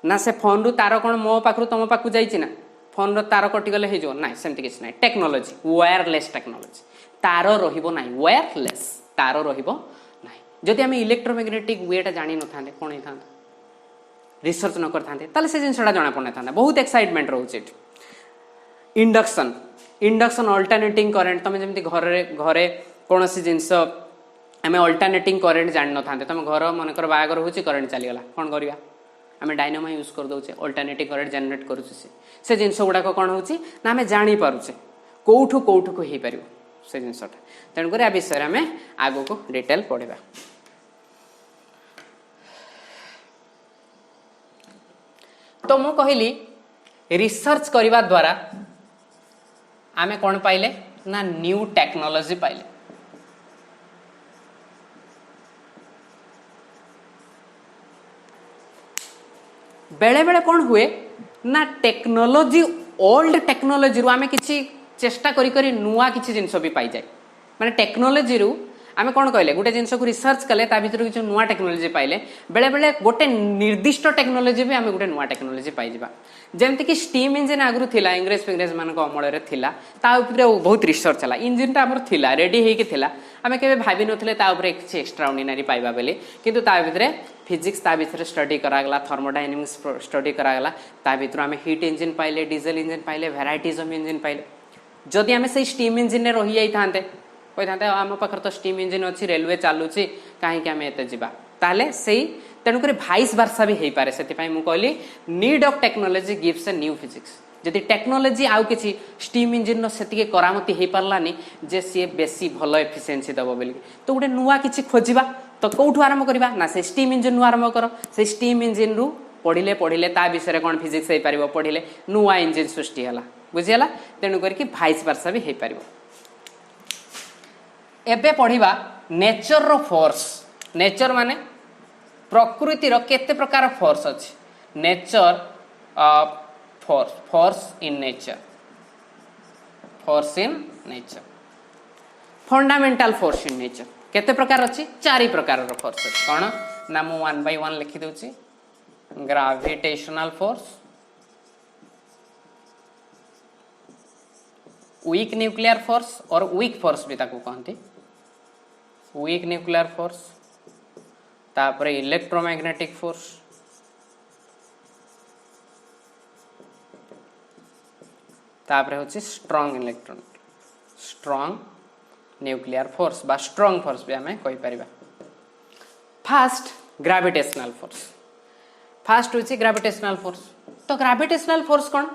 ना से फोन रु तार कौन मो पाखरु तुम पाखु जाइछि ना फोन रो तार कटिगले हो ना सेमती किछ ना टेक्नोलोजी वायरलेस टेक्नोलोजी तार रहिबो ना वायरलेस तार रहिबो ना जदि आम इलेक्ट्रोमैग्नेटिक वेटा जानि न थांते कोन था रिसर्च न कर थांते ताले से जिनसडा जाना पड़ना था बहुत एक्साइटमेंट रहउछि इंडक्शन इंडक्शन अल्टरनेटिंग करेंट तुम जमी घरे घरे कौन सी जिनस आम अल्टरनेटिंग करेंट जान न था तुम घर मनकर बाहागर हो करेंट चलीगला कौन करवा आम डायनामो यूज कर दौचे अल्टरनेटिव करेंट जेनेट करुचे से जिनस गुड़ाक कौन हो ना आम जापे कौठू कौठू को हो पार से जिनसा तेणुक आ विषय आम आग को डिटेल पढ़ा तो मु कहली रिसर्च करने द्वारा आम कौन पाइले ना न्यू टेक्नोलॉजी पाइले बेले बेले कौन हुए ना टेक्नोलॉजी ओल्ड टेक्नोलॉजी रू आम किसी चेष्टा करी करी नुआ किसी जिनस भी पाई जाए माने टेक्नोलॉजी रू आम कौन कहले गोटे जिनस को रिसर्च कले ता भीतर किसी नुआ टेक्नोलोजी पाइले बेले बेले गोटे निर्दिष्ट टेक्नोलोजी भी आम गोटे नुआ टेक्नोलोजी पाइबा जमती कि स्टीम इंजिन आगु थिला इंग्रेज फिंग्रेज मान अमल थिला ता उपरे बहुत रिसर्च चला इंजिन आमर थिला रेडी होइके थिला आमे केबे भाबी नथिले ता उपरे किछि एक्स्ट्रा ऑर्डिनरी पाइबा बेले किंतु ता भितरे फिजिक्स ता भितरे स्टडी करागला थर्मोडायनामिक्स स्टडी करागला ता भितर आमे हीट इंजिन पाइले डीजल इंजिन पाइले वेराइटीज ऑफ इंजिन पाइले जदि आमे से स्टीम इंजिन रे रहि जाई थांते कहि थांते आम पाखर तो स्टीम इंजिन अछि रेलवे चालुछि काहे कि आमे एते जिबा ताले सेही तेणुक भाइस वर्षा भी हो पारे से कहली need of technology gives a new physics जदि टेक्नोलोजी आउ किसी स्टीम इंजिन से करामती हो पारानी जे सी बेसी भल एफिशिएंसी दब बोल तो गोटे नुआ किसी खोजा तो कौटू आरंभ करवा ना से स्टीम इंजिन आरंभ कर से स्टीम इंजिन रु पढ़िले पढ़िले ता विषय कौन फिजिक्स हो पार पढ़िले नुआ इंजिन सृष्टि है बुझीगला तेणुक भाइस वर्षा भी हो पार एबे पढ़िबा नेचर रो फोर्स नेचर माने प्रकृति रो केते प्रकार फोर्स अछि nature force in nature fundamental force in nature केते प्रकार अछि चारि प्रकार रो फोर्स अछि कोन ना मु 1 बाय 1 लिखि दोछि gravitational force weak nuclear force और वीक फोर्स भी ताको कहंती वीक न्यूक्लियर फोर्स तापर इलेक्ट्रोमैग्नेटिक फोर्स तापर होची स्ट्रॉन्ग न्यूक्लियर फोर्स बा स्ट्रॉन्ग फोर्स भी हमें कहि परिबा फास्ट ग्रेविटेशनल फोर्स फास्ट होची ग्रेविटेशनल फोर्स तो ग्रेविटेशनल फोर्स कोन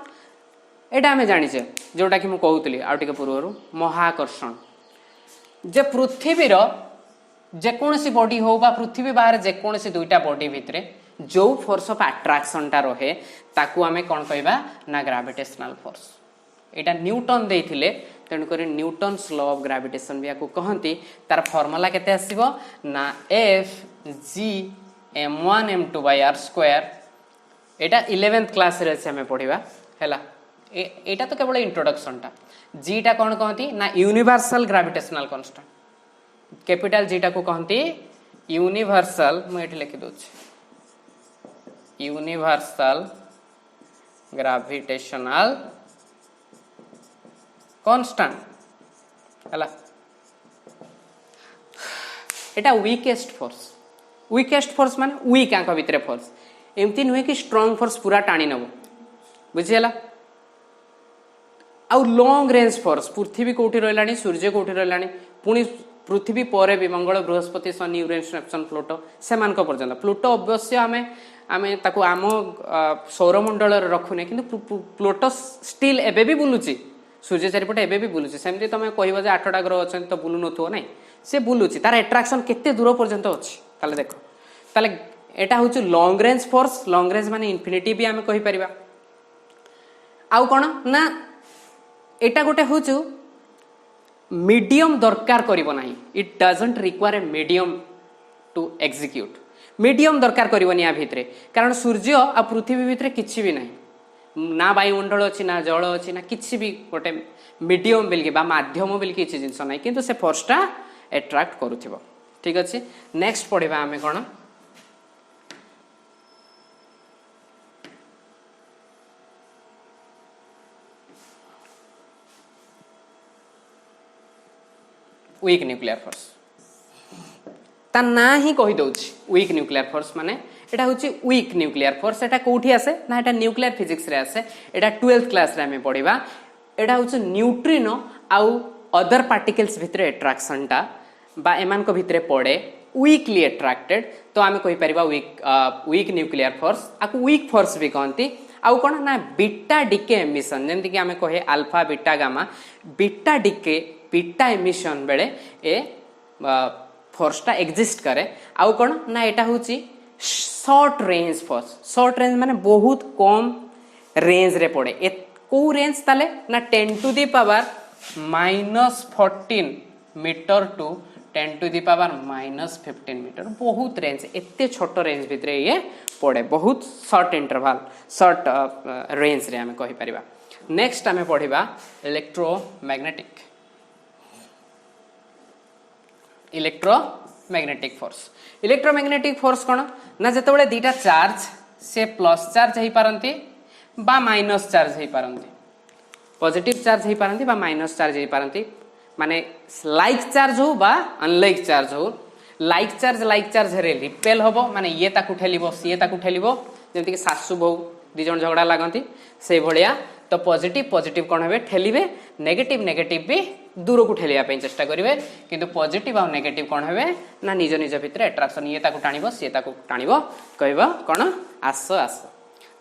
एटा हमें जानिछे जोटा कि मु कहउतली आ टिके पूर्वरु महाकर्षण जे पृथ्वी रो जेकोसी बॉडी हो बा पृथ्वी बाहर जेकोसी दुईटा बॉडी भितरे जो फोर्स ऑफ अट्रैक्शन टा रहे ताकू हमें कौन कहबा ना ग्रेविटेशनल फोर्स एटा न्यूटन देइथिले तेणुक न्यूटन्स लॉ ऑफ ग्रेविटेशन भी याकू कहंती तार फार्मूला केते आसीबो ना F G m1 m2 by r square Etah 11th class रे हमें पढ़िबा हैला एटा तो केवल इंट्रोडक्शन टा G टा कौन कहंती ना universal gravitational constant capital G टा को कहंती यूनिवर्सल मैं एठी लिखि दोछि यूनिवर्सल ग्रेविटेशनल कांस्टेंट हला एटा वीकेस्ट फोर्स माने वीक आंक भितरे फोर्स एमती नुहे कि स्ट्रांग फोर्स पूरा टाणी नबो बुझियला आउ लॉन्ग रेंज फोर्स पृथ्वी कोठी रहलानी सूर्य कोठी रहलानी पुनी पृथ्वी पर भी मंगल बृहस्पति शनि यूरेनस नेपच्यून प्लूटो से मानक पर्यंत प्लूटो अवश्य आमे ताको आम सौरमंडल रखुने किंतु प्लूटो स्टिल एबे भी बुलुची सूर्य चारिपटे एबे भी बुलुची सेमती तमे कहबो जे 8टा ग्रह अछन तो बुलु नथो नै से बुलुची तार अट्रैक्शन केते दूर पर्यंत अछि ताले देखो ताले एटा होची long range force long range माने इन्फिनिटी भी आमे कहि परिबा आउ कोन ना एटा गोटे होचु मीडियम दरकार करिवो नाही it doesn't require a medium to execute medium दरकार करिवोनी आ भितरे कारण सूर्य आ पृथ्वी भितरे किछि भी नाही ना वायुमंडल अछि ना जल अछि ना किछि भी गोटे मीडियम बिलके बा माध्यम बिलके किछि जिंस नाही किंतु से फोर्सटा अट्रैक्ट करूथिबो ठीक अछि नेक्स्ट पढिबा हमें कोन वीक न्यूक्लियर फोर्स ता ना ही कहि दउछि वीक न्यूक्लियर फोर्स माने एटा होछि वीक न्यूक्लियर फोर्स एटा कोठी आसे ना एटा न्यूक्लियर फिजिक्स रे आसे एटा 12th क्लास रे हमें पढिबा एटा होछि न्यूट्रिनो आउ अदर पार्टिकल्स भितरे अट्रैक्शन टा बा एमान को भितरे पड़े वीकली अट्रैक्टेड तो आमे कहि परिबा वीक न्यूक्लियर फोर्स आकु वीक फोर्स भी कहंती आउ कोन ना बीटा डीके एमिशन जेंति कि आमे कहे alpha beta gamma beta decay beta emission बेले ए फोर्स टा एग्जिस्ट करे आउ कोन ना एटा होची short range force short range माने बहुत कम रेंज रे पड़े ए को रेंज ताले ना 10 to the power -14 metre to 10 to the power -15 metre बहुत रेंज एते छोट रेंज भितरे ये पड़े बहुत शॉर्ट इंटरवल शॉर्ट रेंज रे हमें कहि परिबा नेक्स्ट हमें पढिबा electromagnetic electromagnetic force. Electromagnetic force कौन ना जिते दीटा चार्ज से प्लस चार्ज हो पारती बा माइनस चार्ज हो पारती, पॉजिटिव चार्ज हो पारती बा माइनस चार्ज हो पारती, माने लाइक चार्ज हो बा अनलाइक चार्ज हो। लाइक चार्ज रे रिपेल होबो, माने ये ताकू ठेलिबो सी ताकू ठेलिबो, जेमति कि सासु बहु दी जण झगड़ा लागंती से भलिया। तो पॉजिटिव पॉजिटिव कौन हे ठेलिबे, नेगेटिव नेगेटिव भी दूर को ठेलिया पे चेष्टा करेंगे, किंतु पॉजिटिव और नेगेटिव कौन हे ना निज निज भितर अट्राक्शन ये ताकू टाणिबो सी ताकू टाणिबो, कहबो कौन आस आस।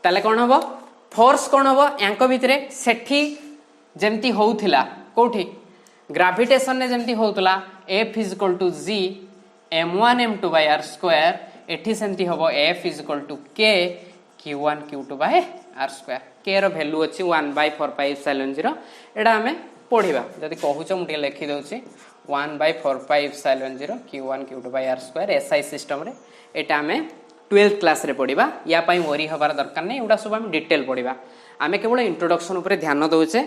ताले कौन हबो फोर्स कौन हबो यांको भितरे सेठी जेमति होउथिला कोठी ग्रेविटेशन ने जेमति होउतला F = G m1 m2 by r square, एठी सेमति हबो F = K q1 q2 by r square। k रो वैल्यू अछि 1/4πε0। एडा हमें पढ़िबा जदि कहूछ मु लिखि दउछि 1/4πε0 q1 q2 by r square SI system रे। एटा हमें 12th क्लास रे पढ़िबा, या पई वरी हबार दरकार नै, एडा सब हम डिटेल पढ़िबा। आमे केवल इंट्रोडक्शन ऊपर ध्यान दउछे,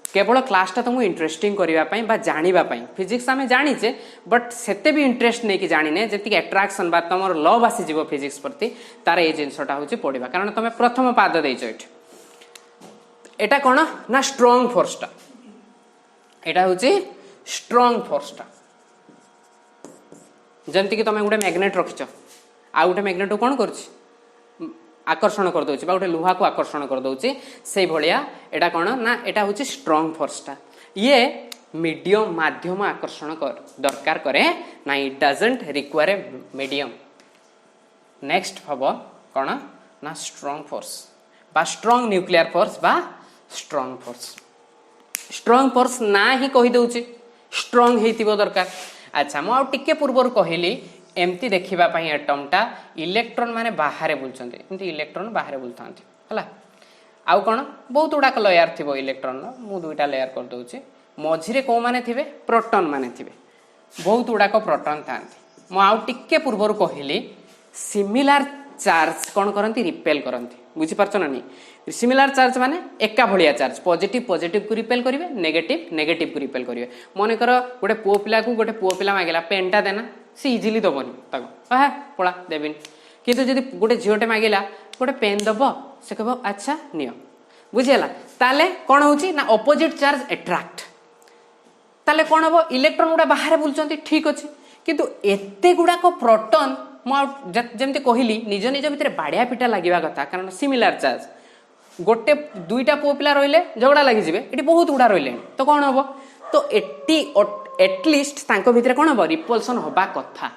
केवल क्लासटा तुमको इंटरेस्टिंग करने जाना फिजिक्स आम जानीचे बट सेते भी इंटरेस्ट नहीं कि जाने जी एट्राक्शन बा तुम लव आसीज फिजिक्स प्रति तार ये जिनसटा हूँ पढ़ा, कारण तुम प्रथम पाद देच एटा कौन ना स्ट्रॉन्ग फोर्सटा, एटा हूँ स्ट्रॉन्ग फोर्सटा। जमती कि तुम गोटे मैग्नेट रखिच आ गोटे मैग्नेट कौन कर आकर्षण कर दउछि बा गोटे लुहा को आकर्षण कर दउछि, से भलिया एटा कोन ना एटा होछि स्ट्रॉन्ग फोर्सटा। ये मीडियम माध्यम आकर्षण कर दरकार करे ना, it doesn't require a medium. Next हबो कोन ना स्ट्रॉन्ग फोर्स बा स्ट्रॉन्ग न्यूक्लियर फोर्स बा स्ट्रॉन्ग फोर्स। स्ट्रॉन्ग फोर्स ना ही कहि दउछि स्ट्रॉन्ग हेतिबो दरकार। अच्छा मु आ टिके पूर्वर कहिली एमती देखा एटमटा इलेक्ट्रॉन माने बाहर बुलचंती, एमती इलेक्ट्रॉन बाहर बुलथांती हला। आउ कोन बहुत गुडाक लेयर थिबो इलेक्ट्रॉन नो, मु दुईटा लेयर कर दउछि, मझिरे को माने थिबे प्रोटॉन माने थिबे, बहुत गुडाक प्रोटॉन थांती। मु आउ टिके पूर्वर कहिली सिमिलर चार्ज कोन करंती रिपेल करंती, बुझी पारछ ना नी। सिमिलर चार्ज माने एका भलिया चार्ज, पॉजिटिव पॉजिटिव को रिपेल करिवे, नेगेटिव नेगेटिव को रिपेल करिवे। मन कर गोटे पुओ पिला को गोटे पुओ पिला मागिला पेनटा देना, सी इजिली दबनी ताको आहा पळा देबिन, किंतु जदि गोटे झियोटे मागिला गोटे पेन दब से कहबो अच्छा नियो, बुझिला। ताले कोन होउची ना ऑपोजिट चार्ज अट्रैक्ट, ताले कोन हबो इलेक्ट्रॉन गुडा बाहर बुलचंती ठीक अछि, किंतु एते गुडा को प्रोटॉन जेमते कहली निज निज भितर बाड़िया पिटा लागिबा कथा, कारण सिमिलर चार्ज गोटे दुईटा पुओ पिला रहिले झगड़ा लागि जिवे, एटी बहुत गुडा रहिले तो कोन हबो, तो एटी एटलिस्ट तांको भितर कोन हबो रिपल्सन होबा कथा,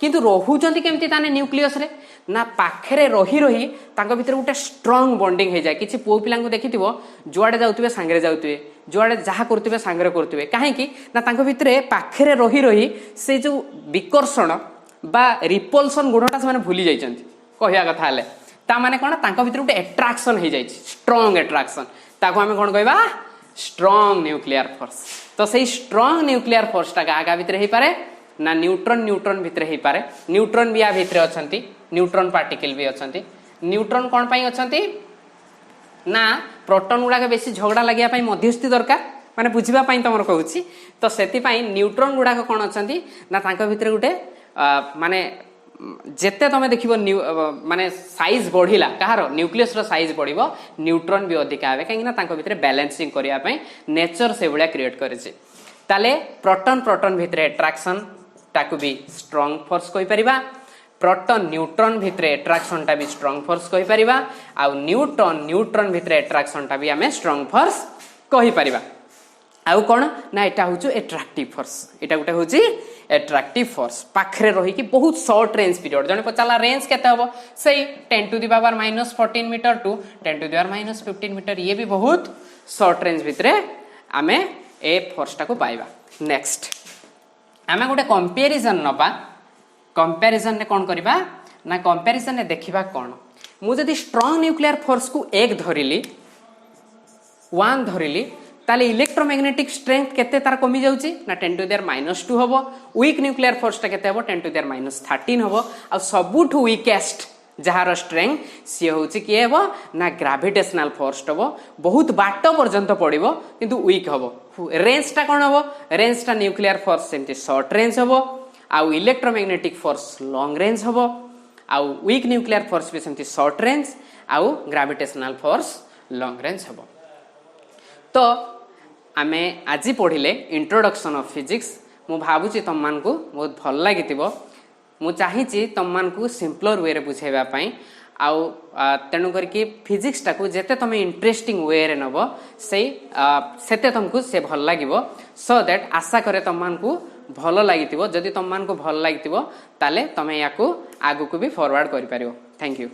किंतु रहुचंती केमती ताने न्यूक्लियस रे ना पाखरे रही रही तांको भितर गोटे स्ट्रॉन्ग बॉन्डिंग हो जाए। किछि पुओ पिला को देखिथिबो जुआडे जाउतबे सांगरे जाउतबे, जुआडे जहा करतबे सांगरे करतबे, काहे कि ना तांको भितर पाखरे रही रही से जो विकर्षण बा रिपल्सन गुणटा से माने भूली जाइचंती कहिया कथा हले, ता माने कोन तांको भितर गोटे अट्रैक्शन हो जाइछि, स्ट्रॉन्ग अट्रैक्शन, ताको हमें कोन कहबा स्ट्रॉन्ग न्यूक्लियर फोर्स। तो सही स्ट्रॉन्ग न्यूक्लियर फोर्स टा आगा भितर हे पारे ना न्यूट्रॉन न्यूट्रॉन भितर हे पारे, न्यूट्रॉन भी आ भितर अछंती, न्यूट्रॉन पार्टिकल भी अछंती। न्यूट्रॉन कोन पई अछंती ना प्रोटॉन गुडा के बेसी झगड़ा लागिया पई मध्यस्थी दरकार, माने बुझिबा पई तमर कहूची, तो सेति पई न्यूट्रॉन गुडा को कोन अछंती ना तांको भितर गुटे माने जेते तमे देखिबो माने साइज बढ़िला कहारो न्यूक्लियस रो साइज बढ़िबो, न्यूट्रॉन भी अधिक आवे, काहे ना तांको भितर बैलेंसिंग करिया पई नेचर से बळिया क्रिएट करिछि। ताले प्रोटॉन प्रोटॉन भितर अट्रैक्शन ताकू भी स्ट्रॉन्ग फोर्स कहि परिबा, प्रोटॉन न्यूट्रॉन भितर अट्रैक्शन टा भी स्ट्रॉन्ग फोर्स कहि परिबा, आ न्यूट्रॉन न्यूट्रॉन भितर अट्रैक्शन टा भी हमें स्ट्रॉन्ग फोर्स कहि परिबा। आउ कोन ना एटा होछु अट्रैक्टिव फोर्स, एटा गुटे होछि अट्रैक्टिव फोर्स, पाखरे रही कि बहुत शॉर्ट रेंज पीरियड जने पचाला रेंज केते हबो सही 10⁻⁻14 मीटर टू 10⁻⁻15 मीटर, ये भी बहुत शॉर्ट रेंज भितरे आमे ए फोर्स टा को पाइबा। नेक्स्ट आमे गोटे कंपैरिजन नबा, कंपैरिजन ने कोन करबा ना कंपैरिजन ने देखिबा कोन मु जदी स्ट्रॉन्ग न्यूक्लियर फोर्स को 1 धरिली 1 धरिली ताले इलेक्ट्रोमैग्नेटिक स्ट्रेंथ केते तार कमी जाउची ना 10⁻⁻2 हबो, वीक न्यूक्लियर फोर्स टा केते हबो 10⁻⁻13 हबो, आ सबुठु वीकेस्ट जहार स्ट्रेंथ सी होची कि हबो ना ग्रेविटेशनल फोर्स हबो, बहुत बाट पर्यंत पड़िबो किंतु वीक हबो। रेंज टा कोन हबो, रेंज टा न्यूक्लियर फोर्स सेमति शॉर्ट रेंज हबो, आउ इलेक्ट्रोमैग्नेटिक फोर्स लॉन्ग रेंज हबो आउ वीक न्यूक्लियर फोर्स भी सेमती शॉर्ट रेंज आउ ग्रेविटेशनल फोर्स लॉन्ग रेंज हबो। तो आमे आज पढ़िले इंट्रोडक्शन ऑफ फिजिक्स। मु भाबुची तुम मान को बहुत भल लागितिबो। मु चाहिछि तुम मान को सिंपलर वे रे बुझेबा पई आउ तेणु करके फिजिक्स टाकू जेते तमे इंटरेस्टिंग वे रे नबो सेते तुमको से भल लागिबो। सो दैट आशा करे तुम मान को भल लागितिबो। जदि तुम मान को भल लागितिबो ताले तमे याकू आगु को भी फॉरवर्ड करि पारिबो। Thank you.